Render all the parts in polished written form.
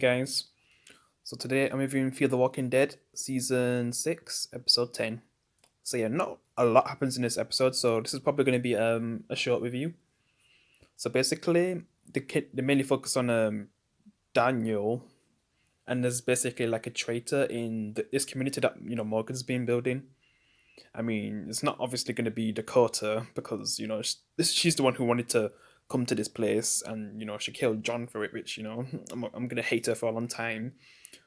guys. So today I'm reviewing Fear the Walking Dead season 6, episode 10. So yeah, not a lot happens in this episode, so this is probably going to be a short review. So basically, they mainly focus on Daniel, and there's basically like a traitor in this community that Morgan's been building. I mean, it's not obviously going to be Dakota because she's the one who wanted to come to this place, and she killed John for it, which I'm gonna hate her for a long time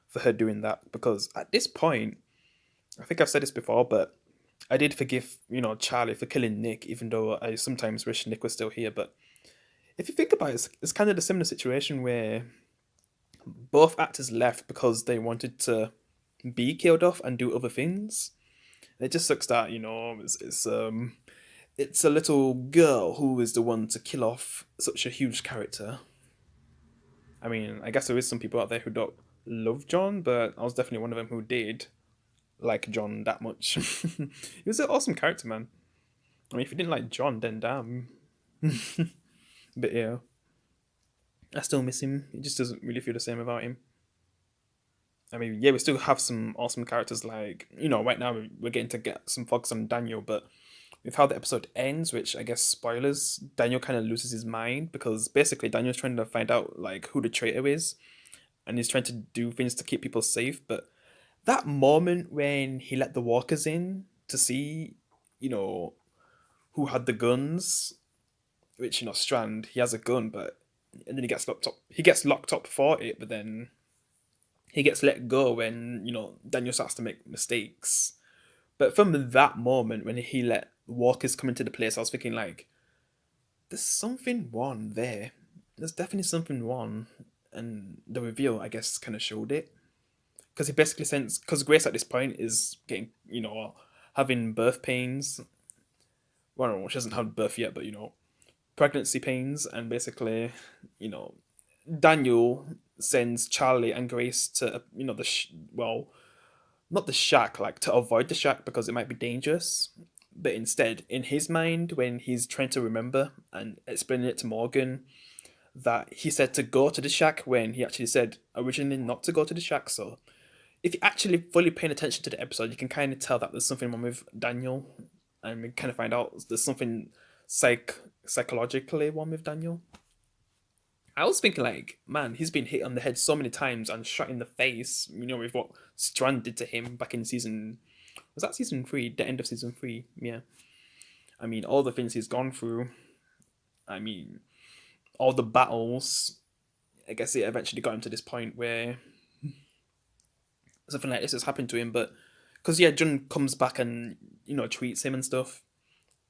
for her doing that, because at this point, I think I've said this before, but I did forgive Charlie for killing Nick, even though I sometimes wish Nick was still here. But if you think about it, it's kind of the similar situation where both actors left because they wanted to be killed off and do other things. It just sucks that it's a little girl who is the one to kill off such a huge character. I mean, I guess there is some people out there who don't love John, but I was definitely one of them who did like John that much. He was an awesome character, man. I mean, if you didn't like John, then damn. But yeah, I still miss him. It just doesn't really feel the same without him. I mean, yeah, we still have some awesome characters like, right now we're getting to get some focus on Daniel, but with how the episode ends, which I guess spoilers, Daniel kind of loses his mind because basically Daniel's trying to find out like who the traitor is, and he's trying to do things to keep people safe. But that moment when he let the walkers in to see, you know, who had the guns, which Strand, he has a gun, but and then he gets locked up. He gets locked up for it, but then he gets let go when Daniel starts to make mistakes. But from that moment when he let walkers come into the place, I was thinking like, there's something wrong there. There's definitely something wrong, and the reveal, I guess, kind of showed it. Because he basically sends, because Grace at this point is getting, having birth pains. Well, no, she hasn't had birth yet, but pregnancy pains, and basically, you know, Daniel sends Charlie and Grace to, well, not the shack, like to avoid the shack because it might be dangerous. But instead, in his mind, when he's trying to remember and explaining it to Morgan, that he said to go to the shack when he actually said originally not to go to the shack. So if you're actually fully paying attention to the episode, you can kind of tell that there's something wrong with Daniel, and we kind of find out there's something psychologically wrong with Daniel. I was thinking like, man, he's been hit on the head so many times and shot in the face. With what Strand did to him back in season, was that season 3? The end of season 3, yeah. I mean, all the things he's gone through. I mean, all the battles. I guess it eventually got him to this point where something like this has happened to him. But because yeah, John comes back and treats him and stuff,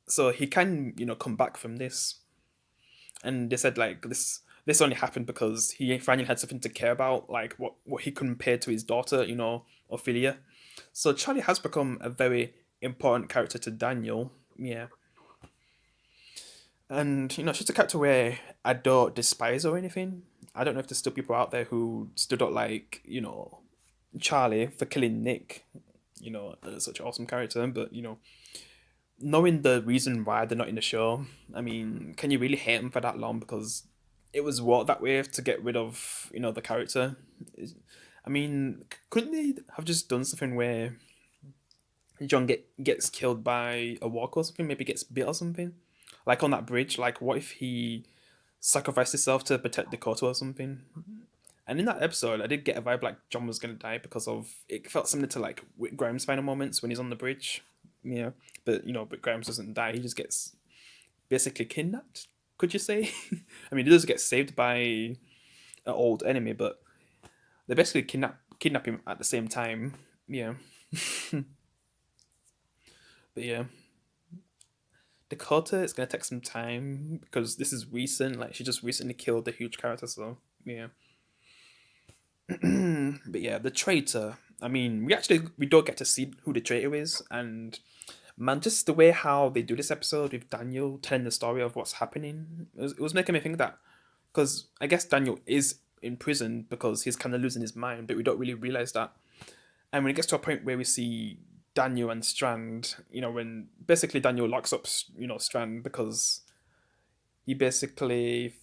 so he can come back from this. And they said like this only happened because he finally had something to care about, like what he compared to his daughter, Ophelia. So Charlie has become a very important character to Daniel. Yeah. And she's a character where I don't despise or anything. I don't know if there's still people out there who still don't like, Charlie for killing Nick, such an awesome character, but knowing the reason why they're not in the show, I mean, can you really hate them for that long? Because it was wrought that way to get rid of, the character. I mean, couldn't they have just done something where John gets killed by a walker or something? Maybe gets bit or something? Like on that bridge? Like, what if he sacrificed himself to protect Dakota or something? And in that episode, I did get a vibe like John was gonna die because of it felt similar to like Whit Grimes' final moments when he's on the bridge. Yeah, but Whit Grimes doesn't die; he just gets basically kidnapped. Could you say? I mean, he does get saved by an old enemy, but they basically kidnap him at the same time. Yeah, but yeah, Dakota, it's gonna take some time because this is recent. Like she just recently killed a huge character, so yeah. But yeah, the traitor. I mean, we don't get to see who the traitor is, and man, just the way how they do this episode with Daniel telling the story of what's happening, it was making me think that, because I guess Daniel is in prison because he's kind of losing his mind, but we don't really realize that. And when it gets to a point where we see Daniel and Strand, when basically Daniel locks up, Strand because he basically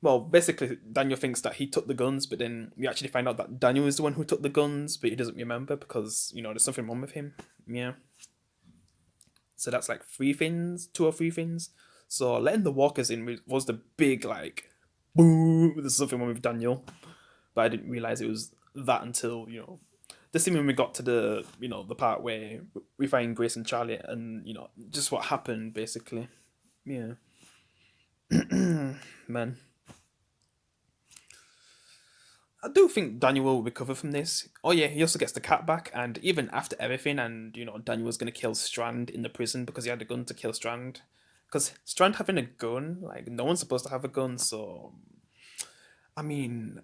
Well, basically, Daniel thinks that he took the guns, but then we actually find out that Daniel is the one who took the guns, but he doesn't remember because there's something wrong with him. Yeah. So that's like three things, two or three things. So letting the walkers in was the big like, boom. There's something wrong with Daniel, but I didn't realize it was that until the scene when we got to the the part where we find Grace and Charlie, and just what happened basically. Yeah. Man, I do think Daniel will recover from this. Oh yeah, he also gets the cat back, and even after everything, and Daniel was gonna kill Strand in the prison because he had a gun to kill Strand. Because Strand having a gun, like no one's supposed to have a gun, so I mean,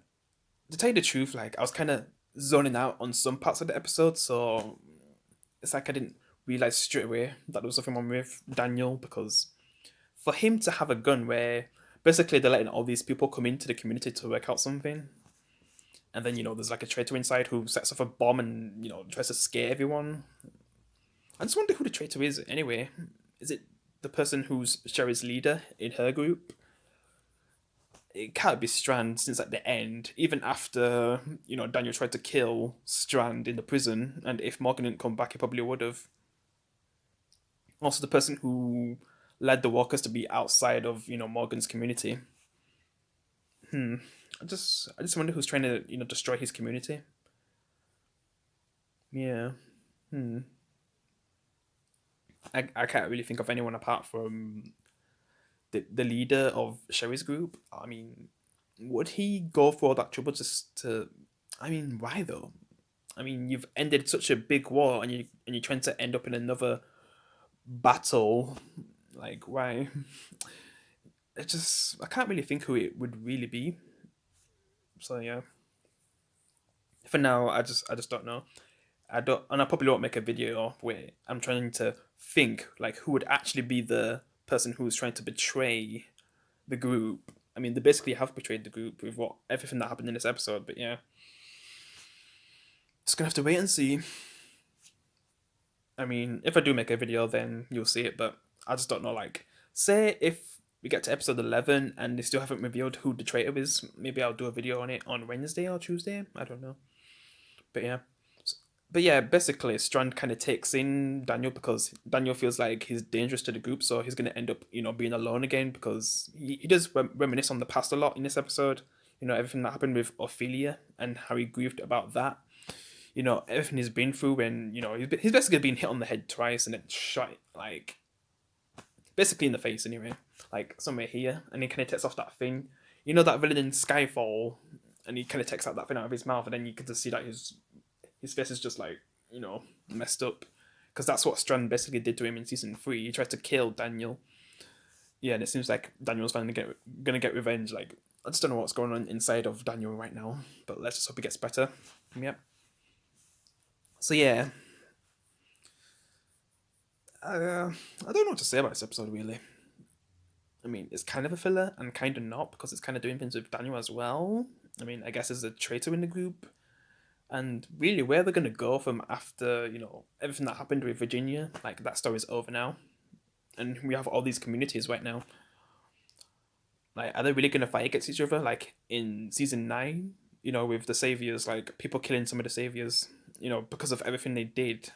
to tell you the truth, like I was kind of zoning out on some parts of the episode, so it's like I didn't realize straight away that there was something wrong with Daniel because for him to have a gun where basically they're letting all these people come into the community to work out something, and then there's like a traitor inside who sets off a bomb and tries to scare everyone. I just wonder who the traitor is anyway. Is it the person who's Sherry's leader in her group? It can't be Strand since at the end, even after Daniel tried to kill Strand in the prison, and if Morgan didn't come back, he probably would have. Also, the person who led the walkers to be outside of Morgan's community. Hmm. I just wonder who's trying to destroy his community. Yeah. Hmm. I can't really think of anyone apart from the leader of Sherry's group. I mean, would he go for all that trouble just to? I mean, why though? I mean, you've ended such a big war, and you're trying to end up in another battle. Like, why? I can't really think who it would really be. So yeah, for now, I just don't know. I don't, and I probably won't make a video where I'm trying to think like who would actually be the person who's trying to betray the group. I mean, they basically have betrayed the group with what everything that happened in this episode. But yeah, just gonna have to wait and see. I mean, if I do make a video, then you'll see it. But I just don't know. Like, say if we get to episode 11 and they still haven't revealed who the traitor is, maybe I'll do a video on it on Wednesday or Tuesday. I don't know. But yeah. But yeah, basically, Strand kind of takes in Daniel because Daniel feels like he's dangerous to the group, so he's going to end up, being alone again because he does reminisce on the past a lot in this episode. Everything that happened with Ophelia and how he grieved about that. Everything he's been through, and he's basically been hit on the head twice and then shot like basically in the face anyway, like somewhere here, and he kind of takes off that thing. That villain in Skyfall, and he kind of takes out that thing out of his mouth, and then you can just see that his face is just like messed up, because that's what Strand basically did to him in season 3. He tried to kill Daniel. Yeah, and it seems like Daniel's finally gonna get revenge. Like, I just don't know what's going on inside of Daniel right now, but let's just hope he gets better. Yep. So yeah, I don't know what to say about this episode really. I mean, it's kind of a filler and kind of not, because it's kind of doing things with Daniel as well. I mean, I guess there's a traitor in the group, and really, where they're gonna go from after everything that happened with Virginia. Like, that story's over now, and we have all these communities right now. Like, are they really gonna fight against each other like in season 9? With the saviors, like people killing some of the saviors. Because of everything they did,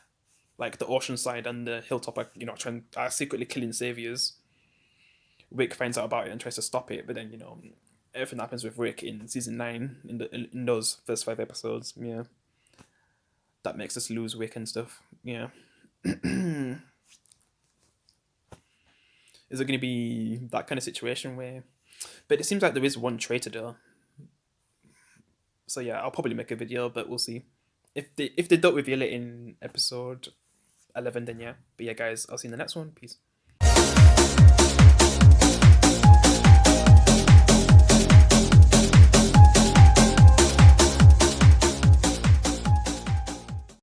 like the Oceanside and the Hilltop are trying are secretly killing saviors. Rick finds out about it and tries to stop it, but then everything that happens with Rick in season 9 in those first 5 episodes. Yeah, that makes us lose Rick and stuff. Yeah. Is it going to be that kind of situation where? But it seems like there is one traitor though. So yeah, I'll probably make a video, but we'll see. If they don't reveal it in episode 11, then yeah. But yeah, guys, I'll see you in the next one. Peace.